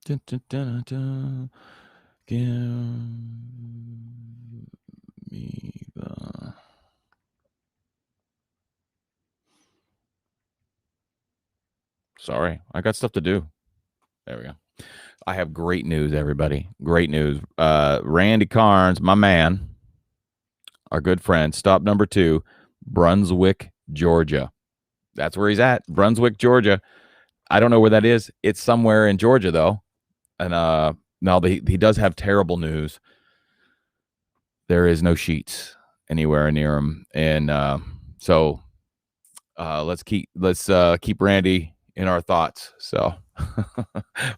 Dun, dun, dun, dun. Give me the... Sorry, I got stuff to do. There we go. I have great news, everybody. Great news. Randy Carnes, my man, our good friend, stop number 2, Brunswick, Georgia. That's where he's at, Brunswick, Georgia. I don't know where that is. It's somewhere in Georgia, though. And now he does have terrible news. There is no Sheetz anywhere near him, and so let's keep Randy in our thoughts. So,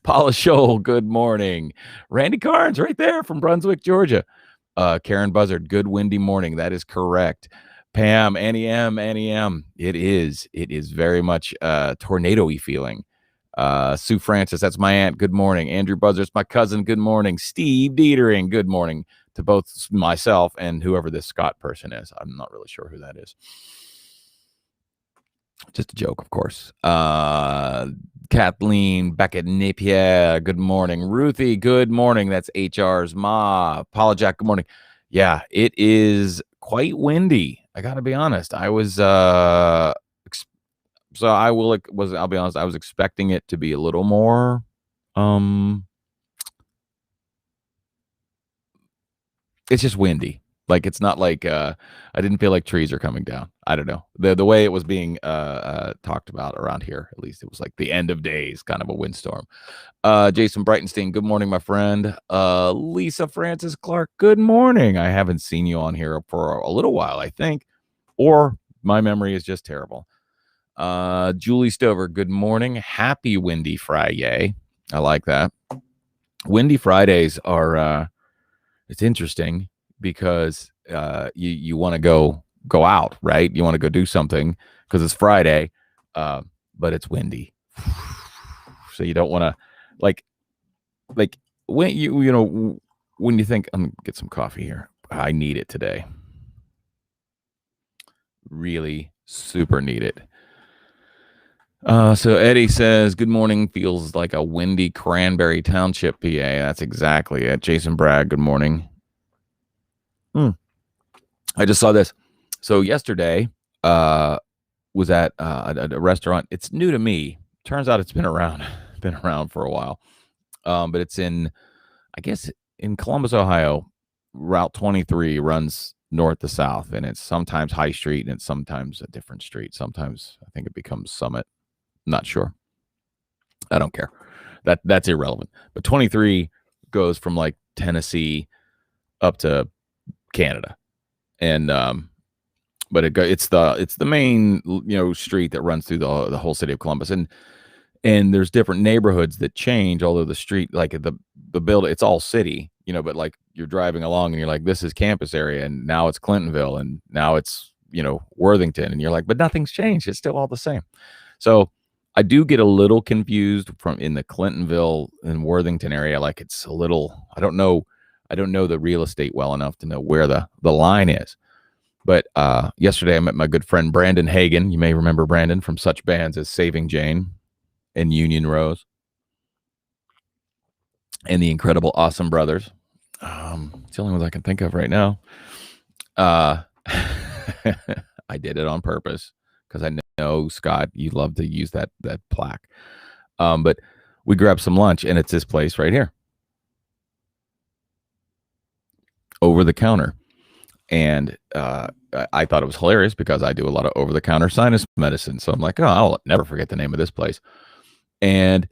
Paula Scholl, good morning. Randy Carnes, right there from Brunswick, Georgia. Karen Buzzard, good windy morning. That is correct. Pam, Annie M. It is very much tornado-y feeling. Sue Francis, that's my aunt. Good morning. Andrew Buzzard's my cousin. Good morning. Steve Dietering, good morning to both myself and whoever this Scott person is. I'm not really sure who that is. Just a joke, of course. Kathleen Beckett Napier, good morning. Ruthie, good morning. That's HR's ma. Paula Jack, good morning. Yeah, it is quite windy. I got to be honest. I was I'll be honest, I was expecting it to be a little more it's just windy. Like, it's not like I didn't feel like trees are coming down. I don't know. The way it was being talked about around here, at least it was like the end of days, kind of a windstorm. Jason Breitenstein, good morning, my friend. Lisa Francis Clark, good morning. I haven't seen you on here for a little while, I think, or my memory is just terrible. Julie Stover, good morning. Happy Windy Friday. I like that. Windy Fridays are it's interesting because you want to go out, right? You want to go do something because it's Friday, but it's windy, so you don't want to like when when you think, I'm gonna get some coffee here. I need it today. Really super need it. So Eddie says, good morning. Feels like a windy Cranberry Township, PA. That's exactly it. Jason Bragg, good morning. I just saw this. So yesterday, was at a restaurant. It's new to me. Turns out it's been around for a while. But it's in, I guess, in Columbus, Ohio. Route 23 runs north to south, and it's sometimes High Street and it's sometimes a different street. Sometimes I think it becomes Summit. Not sure. I don't care. That's irrelevant. But 23 goes from like Tennessee up to Canada, and but it's the main street that runs through the whole city of Columbus, and there's different neighborhoods that change. Although the street, like the building, it's all city, but like you're driving along and you're like, this is campus area, and now it's Clintonville, and now it's Worthington, and you're like, but nothing's changed. It's still all the same. So I do get a little confused from in the Clintonville and Worthington area. Like, it's a little, I don't know the real estate well enough to know where the line is. But yesterday I met my good friend Brandon Hagen. You may remember Brandon from such bands as Saving Jane and Union Rose and the incredible Awesome Brothers. It's the only ones I can think of right now. I did it on purpose because I know, Scott, you love to use that plaque. But we grabbed some lunch, and it's this place right here, over the counter. And I thought it was hilarious because I do a lot of over-the-counter sinus medicine. So I'm like, oh, I'll never forget the name of this place. And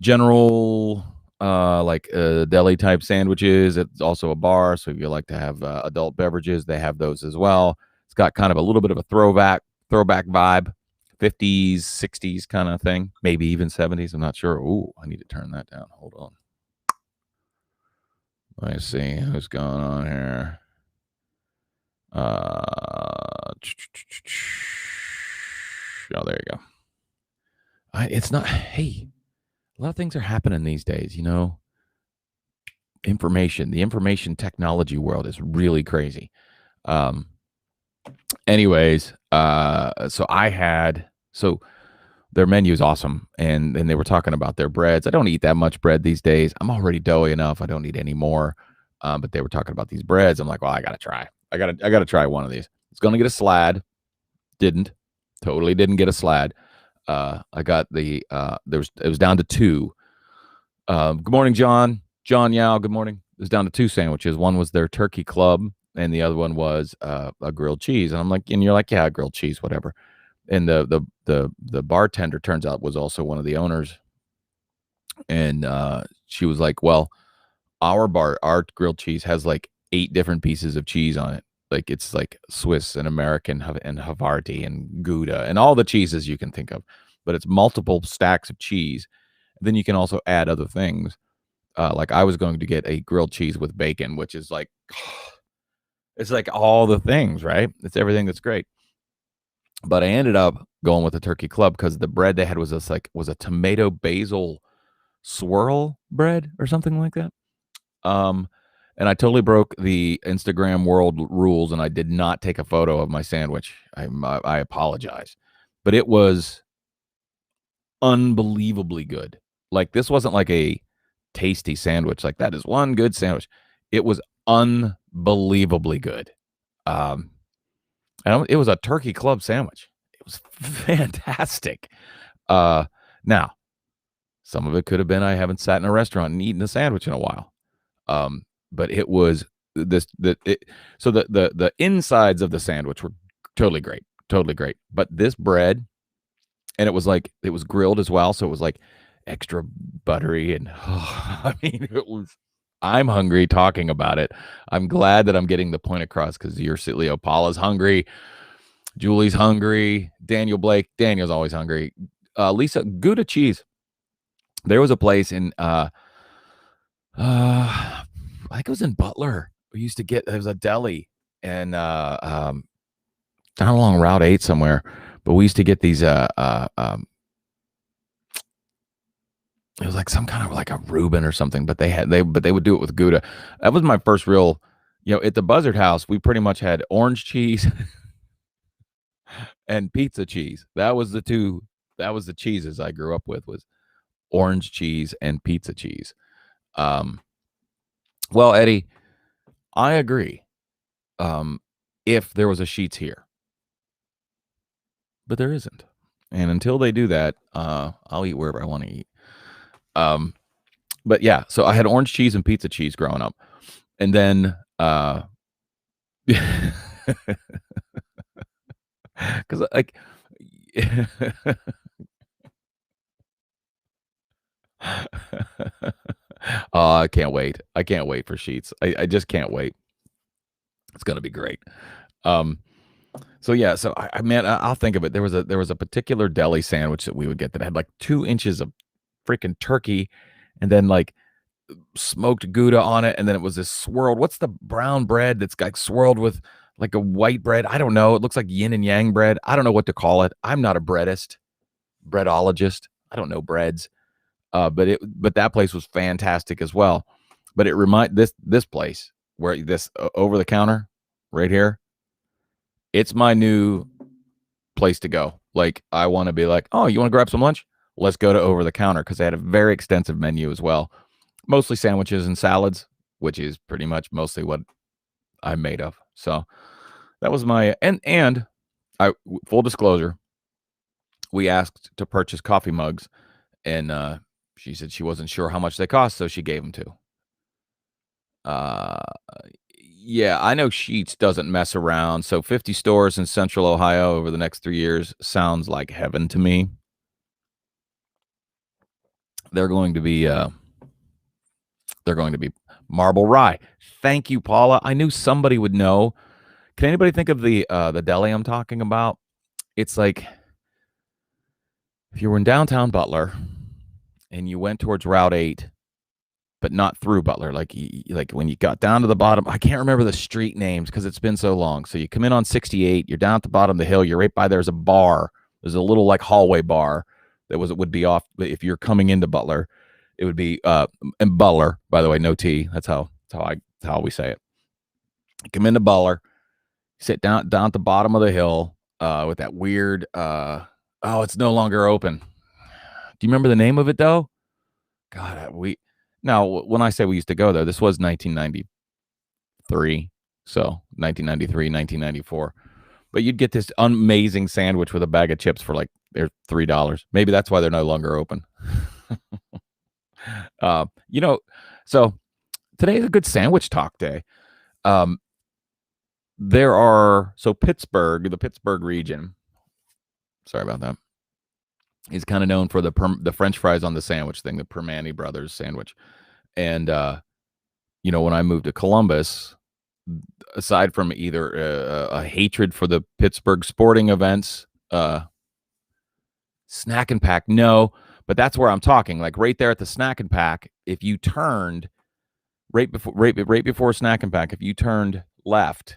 general deli type sandwiches. It's also a bar, so if you like to have adult beverages, they have those as well. It's got kind of a little bit of a throwback vibe, 50s, 60s kind of thing, maybe even 70s. I'm not sure. Ooh, I need to turn that down. Hold on. Let me see who's going on here. Oh, there you go. It's not. Hey, a lot of things are happening these days. The information technology world is really crazy. Anyways, so their menu is awesome, and they were talking about their breads. I don't eat that much bread these days. I'm already doughy enough. I don't need any more. But they were talking about these breads. I'm like, well, I gotta try. I gotta try one of these. I was gonna get a slad. Didn't. Totally didn't get a slad. I got the it was down to two. Good morning, John. John Yao. Good morning. It was down to two sandwiches. One was their turkey club, and the other one was a grilled cheese. And I'm like, and you're like, yeah, grilled cheese, whatever. And the bartender turns out was also one of the owners, and she was like, well, our grilled cheese has like 8 different pieces of cheese on it. Like it's like Swiss and American and Havarti and Gouda and all the cheeses you can think of, but it's multiple stacks of cheese. Then you can also add other things. Like I was going to get a grilled cheese with bacon, which is like, it's like all the things, right? It's everything that's great. But I ended up going with the turkey club because the bread they had was a tomato basil swirl bread or something like that. And I totally broke the Instagram world rules, and I did not take a photo of my sandwich. I apologize, but it was unbelievably good. Like this wasn't like a tasty sandwich. Like that is one good sandwich. It was unbelievably good. Um, and it was a turkey club sandwich. It was fantastic. Now some of it could have been I haven't sat in a restaurant and eaten a sandwich in a while. But it was so the insides of the sandwich were totally great, totally great. But this bread, and it was grilled as well, so it was like extra buttery, and I mean, I'm hungry talking about it. I'm glad that I'm getting the point across because you're Leo. Paula's hungry, Julie's hungry, Daniel Blake. Daniel's always hungry. Lisa, Gouda cheese. There was a place in I think it was in Butler. We used to get, there was a deli and down along Route 8 somewhere, but we used to get these it was like some kind of like a Reuben or something, but they would do it with Gouda. That was my first real, at the Buzzard House, we pretty much had orange cheese and pizza cheese. That was the cheeses I grew up with, was orange cheese and pizza cheese. Well, Eddie, I agree. If there was a Sheetz here, but there isn't. And until they do that, I'll eat wherever I want to eat. But yeah, so I had orange cheese and pizza cheese growing up. And then, because like, oh, I can't wait. I can't wait for Sheetz. I just can't wait. It's gonna be great. So yeah, so I'll think of it. There was a particular deli sandwich that we would get that had like 2 inches of freaking turkey, and then like smoked Gouda on it, and then it was this swirled. What's the brown bread that's like swirled with like a white bread? I don't know. It looks like yin and yang bread. I don't know what to call it. I'm not a breadologist. I don't know breads. But that place was fantastic as well. But it this place where this over the counter right here, it's my new place to go. Like I want to be like, oh, you want to grab some lunch? Let's go to over the counter, because they had a very extensive menu as well. Mostly sandwiches and salads, which is pretty much mostly what I'm made of. So that was my and I full disclosure, we asked to purchase coffee mugs, and she said she wasn't sure how much they cost, so she gave them to. Yeah, I know Sheetz doesn't mess around. So 50 stores in Central Ohio over the next 3 years sounds like heaven to me. They're going to be Marble Rye. Thank you, Paula. I knew somebody would know. Can anybody think of the deli I'm talking about? It's like if you were in downtown Butler and you went towards Route 8, but not through Butler, like when you got down to the bottom. I can't remember the street names because it's been so long. So you come in on 68, you're down at the bottom of the hill, you're right by, there's a bar. There's a little like hallway bar that would be off. If you're coming into Butler, it would be and Butler, by the way, no T. That's how we say it. You come into Butler, sit down at the bottom of the hill with that weird Oh, it's no longer open. Do you remember the name of it though? God, now when I say we used to go there, this was 1993, so 1993, 1994. But you'd get this amazing sandwich with a bag of chips for like they're $3. Maybe that's why they're no longer open. You know, so today is a good sandwich talk day. There are Pittsburgh, the Pittsburgh region. Sorry about that. He's kind of known for the French fries on the sandwich thing, the Permani Brothers sandwich. And when I moved to Columbus, aside from either a hatred for the Pittsburgh sporting events, Snack and Pack, no, but that's where I'm talking. Like right there at the Snack and Pack, if you turned right before Snack and Pack, if you turned left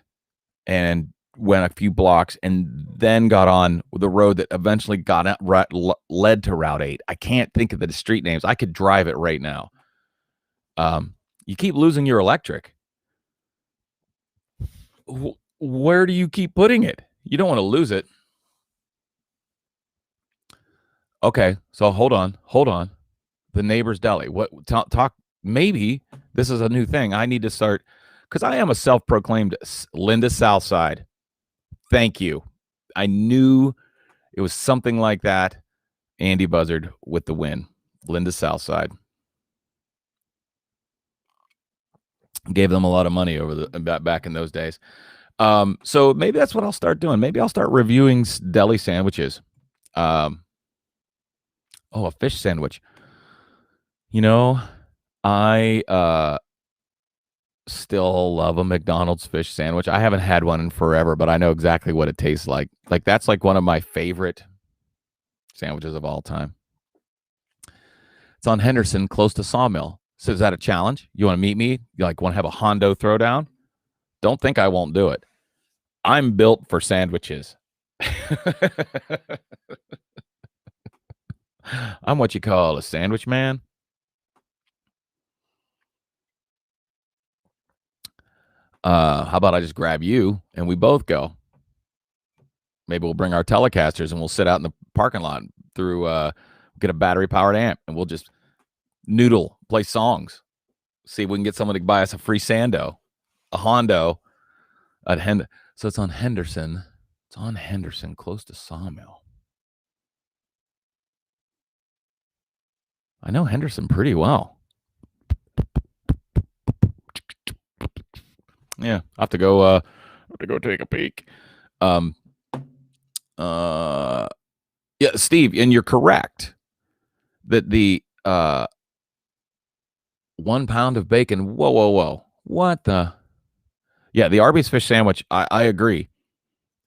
and went a few blocks and then got on the road that eventually led to Route 8. I can't think of the street names. I could drive it right now. You keep losing your electric. Where do you keep putting it? You don't want to lose it. Okay, so hold on. The Neighbor's Deli. What talk? Maybe this is a new thing. I need to start because I am a self-proclaimed Linda Southside. Thank you. I knew it was something like that. Andy Buzzard with the win. Linda Southside. Gave them a lot of money back in those days. So maybe that's what I'll start doing. Maybe I'll start reviewing deli sandwiches. A fish sandwich. I still love a McDonald's fish sandwich. I haven't had one in forever, but I know exactly what it tastes like. Like that's like one of my favorite sandwiches of all time. It's on Henderson, close to Sawmill. So is that a challenge? You want to meet me? You want to have a Hondo throwdown? Don't think I won't do it. I'm built for sandwiches. I'm what you call a sandwich man. How about I just grab you and we both go? Maybe we'll bring our Telecasters and we'll sit out in the parking lot through get a battery powered amp and we'll just noodle, play songs, see if we can get someone to buy us a free Sando, a Hondo at So it's on Henderson. It's on Henderson, close to Sawmill. I know Henderson pretty well. Yeah, I have to go take a peek. Yeah, Steve, and you're correct that the 1 pound of bacon. Whoa. What the? Yeah, the Arby's fish sandwich, I agree,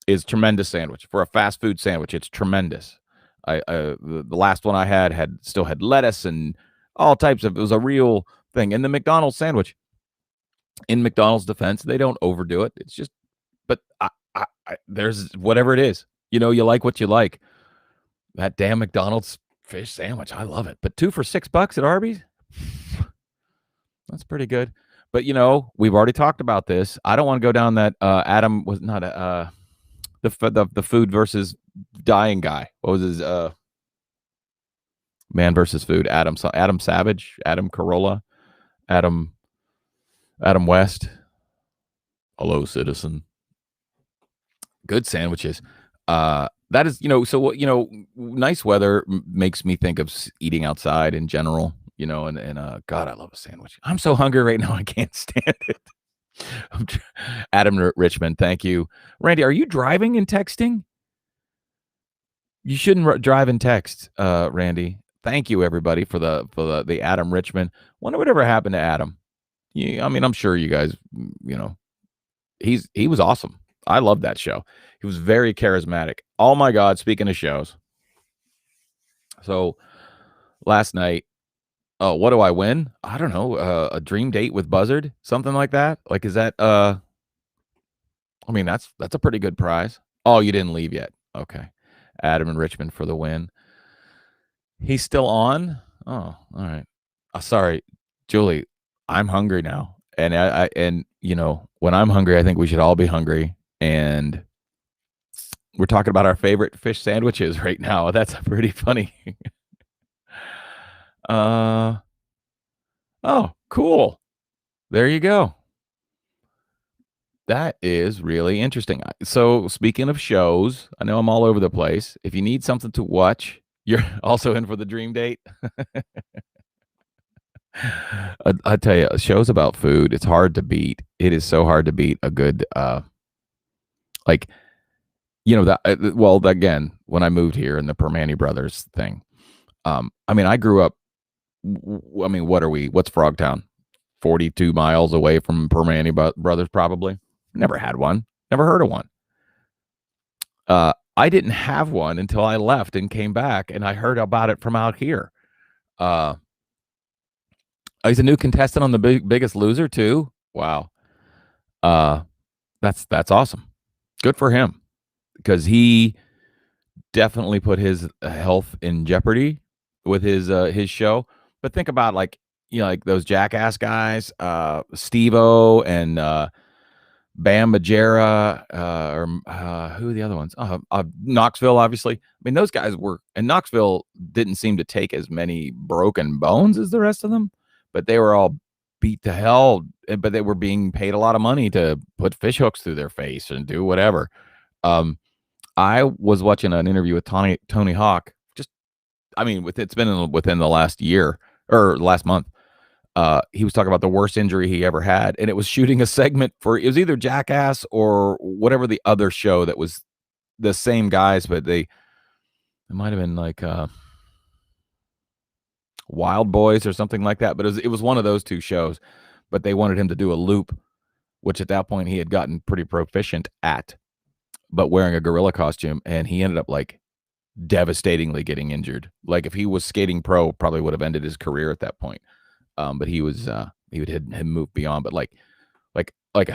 is tremendous sandwich. For a fast food sandwich, it's tremendous. The last one I still had lettuce and all types of, it was a real thing. And the McDonald's sandwich, in McDonald's defense, they don't overdo it. It's just, but there's whatever it is. You like what you like. That damn McDonald's fish sandwich, I love it. But 2 for $6 at Arby's? That's pretty good. But we've already talked about this. I don't want to go down that Adam was not the food versus dying guy. What was his man versus food? Adam Savage, Adam Carolla, Adam West. Hello, citizen. Good sandwiches. That is, so nice weather makes me think of eating outside in general. And God, I love a sandwich. I'm so hungry right now, I can't stand it. Adam Richmond, thank you. Randy, are you driving and texting? You shouldn't drive and text, Randy. Thank you, everybody, for the Adam Richmond. Wonder whatever happened to Adam. I'm sure you guys, he was awesome. I love that show. He was very charismatic. Oh my God, speaking of shows. So last night, what do I win? I don't know. A dream date with Buzzard, something like that. Like, is that? That's a pretty good prize. Oh, you didn't leave yet. Okay, Adam and Richmond for the win. He's still on. Oh, all right. Sorry, Julie. I'm hungry now, and when I'm hungry, I think we should all be hungry. And We're talking about our favorite fish sandwiches right now. That's pretty funny. uh oh, cool. There you go. That is really interesting. So, speaking of shows, I know I'm all over the place. If you need something to watch, you're also in for the dream date. I tell you, shows about food, it's hard to beat. It is so hard to beat a good, like, that. Well, again, when I moved here and the Permane Brothers thing, I mean, I grew up. I mean, what are we? What's Frogtown? 42 miles away from Permane Brothers, probably. Never had one. Never heard of one. I didn't have one until I left and came back, and I heard about it from out here. He's a new contestant on the Biggest Loser too. Wow. That's awesome. Good for him, because he definitely put his health in jeopardy with his show. But think about, like, like those Jackass guys, Steve-O and Bam Margera, or who are the other ones? Knoxville, obviously. I mean, those guys were, and Knoxville didn't seem to take as many broken bones as the rest of them, but they were all beat to hell, but they were being paid a lot of money to put fish hooks through their face and do whatever. I was watching an interview with Tony Hawk. It's been within the last year or last month. He was talking about the worst injury he ever had, and it was shooting a segment for, it was either Jackass or whatever the other show that was the same guys, but it might have been like Wild Boys or something like that. But it was one of those two shows. But they wanted him to do a loop, which at that point he had gotten pretty proficient at, but wearing a gorilla costume, and he ended up like devastatingly getting injured. Like, if he was skating pro, probably would have ended his career at that point. But he had moved beyond. But like a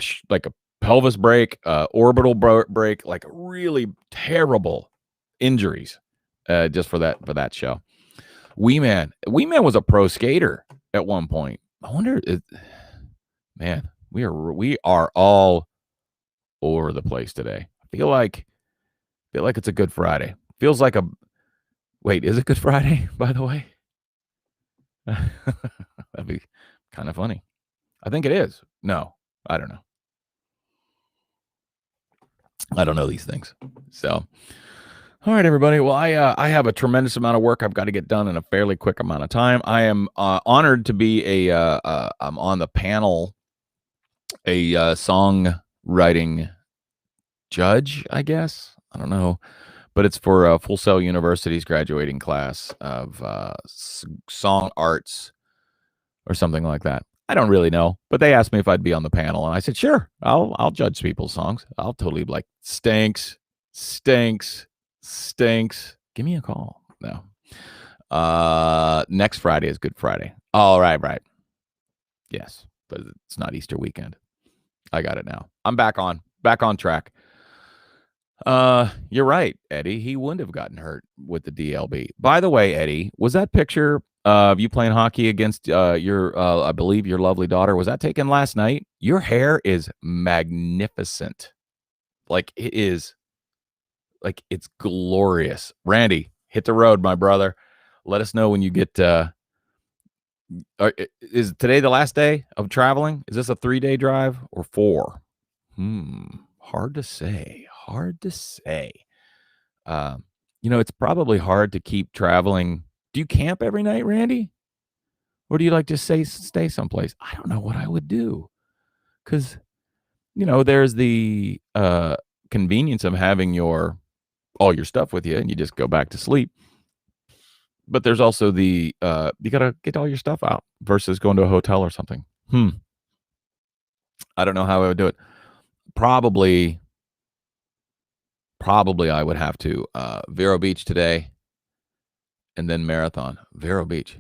pelvis break, orbital break, like really terrible injuries, just for that show. Wee Man was a pro skater at one point. I wonder, man, we are all over the place today. I feel like it's a Good Friday. Feels like wait, is it Good Friday, by the way? That'd be kind of funny. I think it is. No, I don't know. I don't know these things. So, all right, everybody. Well, I have a tremendous amount of work I've got to get done in a fairly quick amount of time. I am honored to be I'm on the panel, a songwriting judge, I guess. I don't know, but it's for Full Sail University's graduating class of song arts or something like that. I don't really know, but they asked me if I'd be on the panel, and I said, sure, I'll judge people's songs. I'll totally be like, stinks. Give me a call. No. Next Friday is Good Friday. All right. Yes, but it's not Easter weekend. I got it now. I'm back on track. You're right, Eddie. He wouldn't have gotten hurt with the DLB. By the way, Eddie, was that picture of you playing hockey against your I believe your lovely daughter, was that taken last night? Your hair is magnificent. Like, it is, like, it's glorious. Randy, hit the road, my brother. Let us know when you get is today the last day of traveling? Is this a 3-day drive or 4? Hard to say. It's probably hard to keep traveling. Do you camp every night, Randy? Or do you like to stay someplace? I don't know what I would do. Because, there's the convenience of having all your stuff with you and you just go back to sleep. But there's also the you got to get all your stuff out versus going to a hotel or something. I don't know how I would do it. Probably I would have to Vero Beach today and then Marathon. Vero Beach.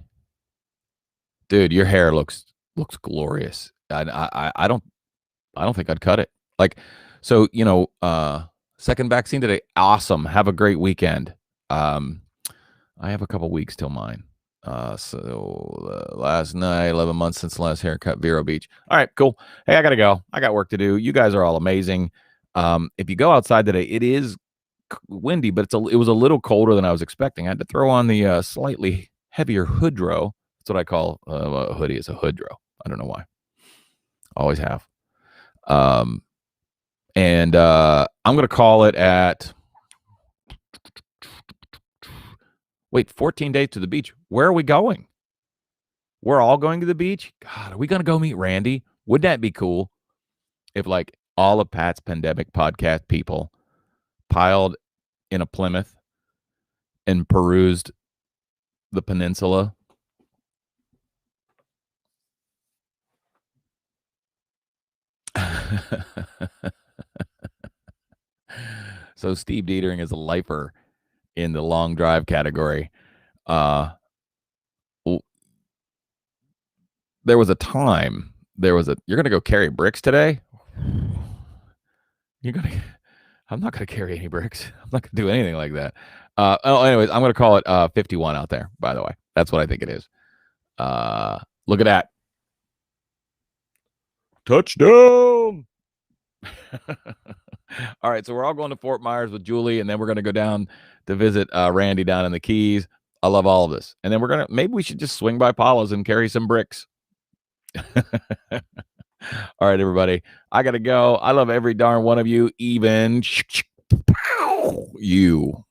Dude, your hair looks glorious. I don't think I'd cut it. Like, so, second vaccine today. Awesome. Have a great weekend. I have a couple weeks till mine. Last night, 11 months since the last haircut, Vero Beach. All right, cool. Hey, I got to go. I got work to do. You guys are all amazing. If you go outside today, it is windy, but it was a little colder than I was expecting. I had to throw on the slightly heavier hoodro. That's what I call a hoodie. It's a hoodro. I don't know why. Always have. And I'm gonna call it at 14 days to the beach. Where are we going? We're all going to the beach. God, are we gonna go meet Randy? Wouldn't that be cool if like all of Pat's Pandemic podcast people piled in a Plymouth and perused the peninsula? So Steve Dietering is a lifer in the long drive category. There was a time. You're gonna go carry bricks today? I'm not gonna carry any bricks. I'm not gonna do anything like that. Anyways, I'm gonna call it 51 out there, by the way. That's what I think it is. Look at that. Touchdown. All right, so we're all going to Fort Myers with Julie, and then we're going to go down to visit Randy down in the Keys. I love all of this. And then maybe we should just swing by Paula's and carry some bricks. All right, everybody. I got to go. I love every darn one of you, even you.